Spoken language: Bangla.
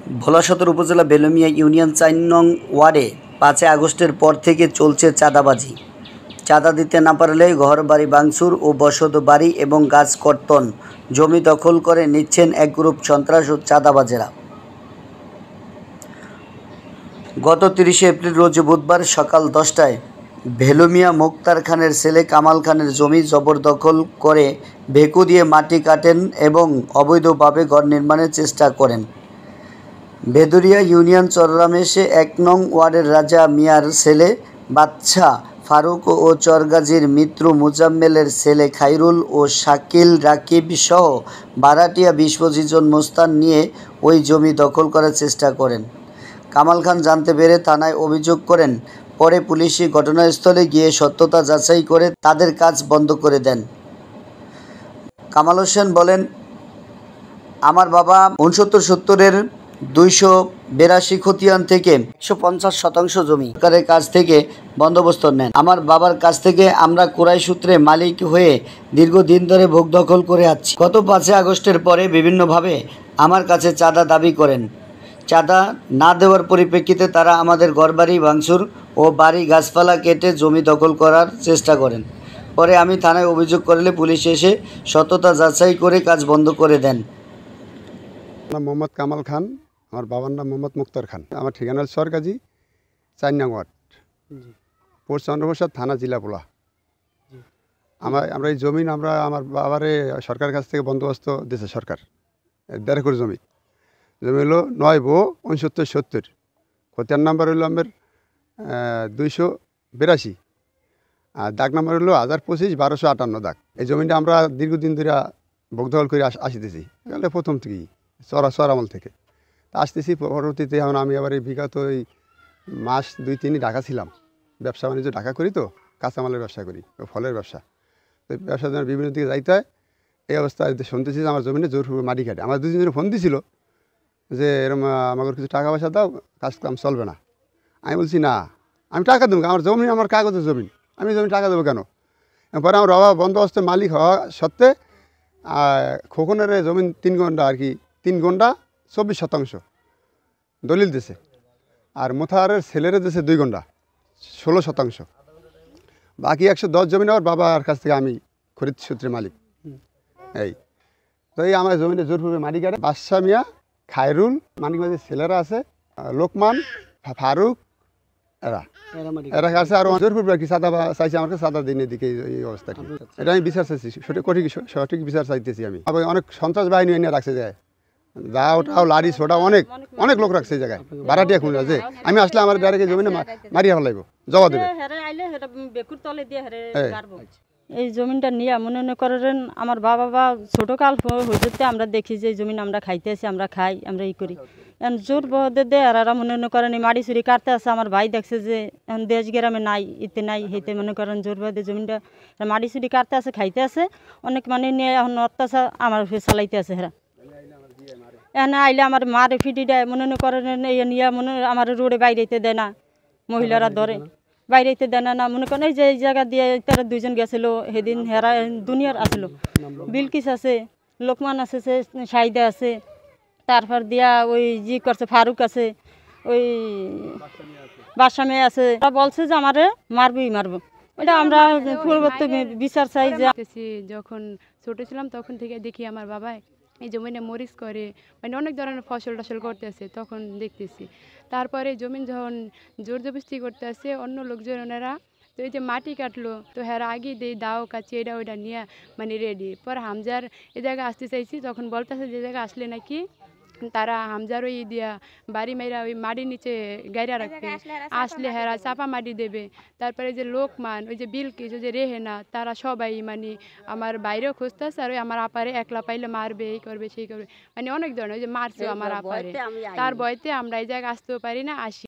ভোলা সদর উপজেলা বেলুমিয়া ইউনিয়ন ৪ নং ওয়ার্ডে ৫ আগস্টের পর থেকে চলছে চাঁদাবাজি। চাঁদা দিতে না পারলে ঘরবাড়ি ভাঙচুর ও বসত বাড়ি এবং গাছ কর্তন, জমি দখল করে নিচ্ছেন এক গ্রুপ সন্ত্রাস ও চাঁদাবাজেরা। গত ৩০ এপ্রিল রোজ বুধবার সকাল ১০টায় ভেলুমিয়া মোক্তার খানের ছেলে কামাল খানের জমি জবরদখল করে ভেকু দিয়ে মাটি কাটেন এবং অবৈধভাবে ঘর নির্মাণের চেষ্টা করেন। ভেদুরিয়া ইউনিয়ন চররামেশে ১ নং ওয়ার্ডের রাজা মিয়ার ছেলে বাদশা ফারুক ও চরগাজীর মিত্র মুজাম্মেলের ছেলে খাইরুল ও শাকিল রাকিব সহ ভাড়াটিয়া ২০-২৫ জন মোস্তান নিয়ে ওই জমি দখল করার চেষ্টা করেন। কামাল খান জানতে পেরে থানায় অভিযোগ করেন। পরে পুলিশ ঘটনাস্থলে গিয়ে সত্যতা যাচাই করে তাদের কাজ বন্ধ করে দেন। কামাল হোসেন বলেন, আমার বাবা ৬৯-৭০-এর ২৮২ খতিয়ান থেকে ১৫০% জমি সরকারের কাছ থেকে বন্দোবস্ত নেন। আমার বাবার কাছ থেকে আমরা ক্রয় সূত্রে মালিক হয়ে দীর্ঘদিন ধরে ভোগ দখল করে আসছি। গত ৫ আগস্টের পরে বিভিন্নভাবে আমার কাছে চাঁদা দাবি করেন। চাঁদা না দেওয়ার পরিপ্রেক্ষিতে তারা আমাদের ঘরবাড়ি ভাঙচুর ও বাড়ি গাছপালা কেটে জমি দখল করার চেষ্টা করেন। পরে আমি থানায় অভিযোগ করলে পুলিশ এসে সত্যতা যাচাই করে কাজ বন্ধ করে দেন। মোহাম্মদ কামাল খান, আমার বাবার নাম মোহাম্মদ মুক্তার খান। আমার ঠিকানা সরকাজি ৪ নং ওয়ার্ড, পোস্ট চন্দ্রপ্রসাদ, থানা জেলা ভোলা। আমরা এই জমিন আমার বাবারে সরকারের কাছ থেকে বন্দোবস্ত দিয়েছে সরকার। ১.৫ একর জমি হলো ৯/৬৯-৭০। খতিয়ান নাম্বার হলো আমার ২৮২ আর দাগ নাম্বার হলো ১০২৫-১২৫৮ দাগ। এই জমিটা আমরা দীর্ঘদিন ধরে ভোগ দখল করে আসতেছি, প্রথম থেকেই চর আমল থেকে আসতেছি। পরবর্তীতে এখন আমি আবার এই বিগত এই মাস ২-৩ ঢাকা ছিলাম, ব্যবসা বাণিজ্য ঢাকা করি, তো কাঁচামালের ব্যবসা করি, ফলের ব্যবসা। তো ব্যবসার জন্য বিভিন্ন দিকে যাইতে হয়। এই অবস্থায় শুনতেছি যে আমার জমিনে জোরপূর্বক মাটি কাটে। আমার ২ দিনের ফোন দিছিল যে এরকম আমাকে কিছু টাকা পয়সা দাও, কাম চলবে না। আমি বলছি না, আমি টাকা দেবো, আমার জমি আমার কাগজের জমি, আমি জমি টাকা দেবো কেন? পরে আমার বাবা বন্দোবস্তের মালিক হওয়া সত্ত্বে খোকনের জমিন ৩ ঘন্টা আর কি ৩ ঘন্টা ২৪% দলিল দিছে, আর মোথারের ছেলেরে দিছে 2 ঘন্টা 16%। বাকি ১১০ জমিন আমার বাবার কাছ থেকে আমি খরিদ সূত্রে মালিক। এই তো এই আমার জমিনে জোরপূর্বে মাটি কাটে বাদশা মিয়া, খায়রুল, মানিকগঞ্জের ছেলেরা আছে, লোকমান, ফারুক, এরা কাছে আরও জোরপূর্বে আর কি চাঁদা চাইছে। আমার কাছে চাঁদা দিন এদিকে এই অবস্থাটি, এটা আমি বিচার চাইছি, সঠিক বিচার চাইতেছি আমি। অনেক সন্ত্রাস বাহিনী এনে রাখছে যায়, যা ওটাও লাড়ি ছোটা অনেক লোক রাখছে এই জায়গায়, ভাড়াটিয়া খুঁজে আছে। আমি আসলে আমার ডাইরেক্ট জমিনে মারিয়া ফেলাইব, জবাব দেবে। এই জমিনটা নিয়ে মনে করেন আমার বাবা ছোটোকাল হইতে আমরা দেখি যে এই জমিন আমরা খাইতেছি, আমরা খাই, আমরা করি। এখন জোর বহদে দে আর মনে করেন এই মাটি চুরি কাটতে আছে। আমার ভাই দেখছে যে এখন দেশ গ্রামে নাই, ইতে নাই, হেতে মনে করেন জোর বহদে জমিনটা মাটি চুরি কাটতে আছে, খাইতে আছে। অনেক মানে নিয়ে এখন অত্যাচার আমার চালাইতে আছে। হেরা এনে আইলে আমার মারে ফিটি দেয়, মনে করেন এই নিয়ে আমার রোডে বাইরেতে দেয় না, মহিলারা ধরে বাইরেতে দেয় না। মনে করেন এই যে এই জায়গা দিয়ে তারা 2 জন গেছিল সেদিন, হেরা দুনিয়ার আসল বিলকিস আছে, লোকমান আছে, সাইদা আছে, তারপর দিয়া ওই জি করছে ফারুক আছে, ওই বাসামে আছে। ওরা বলছে যে আমারে মারবো। এটা আমরা পূর্ববর্তী বিচার চাই। যখন ছোট ছিলাম তখন থেকে দেখি আমার বাবা এই জমিনে মরিচ করে, মানে অনেক ধরনের ফসল টসল করতেছে, তখন দেখতেছি। তারপরে জমিন যখন জোর জবরদস্তি করতে আসে অন্য লোকজনেরা, তো এই যে মাটি কাটলো, তো হ্যাঁ আগে দিয়ে দাও কাছে এটা ওইটা নিয়ে মানে রেডি। পর হামজার এই জায়গায় আসতে চাইছি, তখন বলতেছে যে জায়গায় আসলে নাকি তারা হামজার ওই দিয়া বাড়ি মাইরা ওই মাটির নিচে গাইরা রাখবে, আসলে হেরা চাপা মাটি দেবে। তারপরে যে লোকমান, ওই যে বিলকিস, ওই যে রেহেনা, তারা সবাই মানে আমার বাইরেও খুঁজতেছে, আর ওই আমার আপারে একলা পাইলে মারবে, এই করবে সেই করবে, মানে অনেক ধরনের। ওই যে মারছে আমার আপারে, তার ভয়তে আমরা এই জায়গায় আসতেও পারি না, আসি।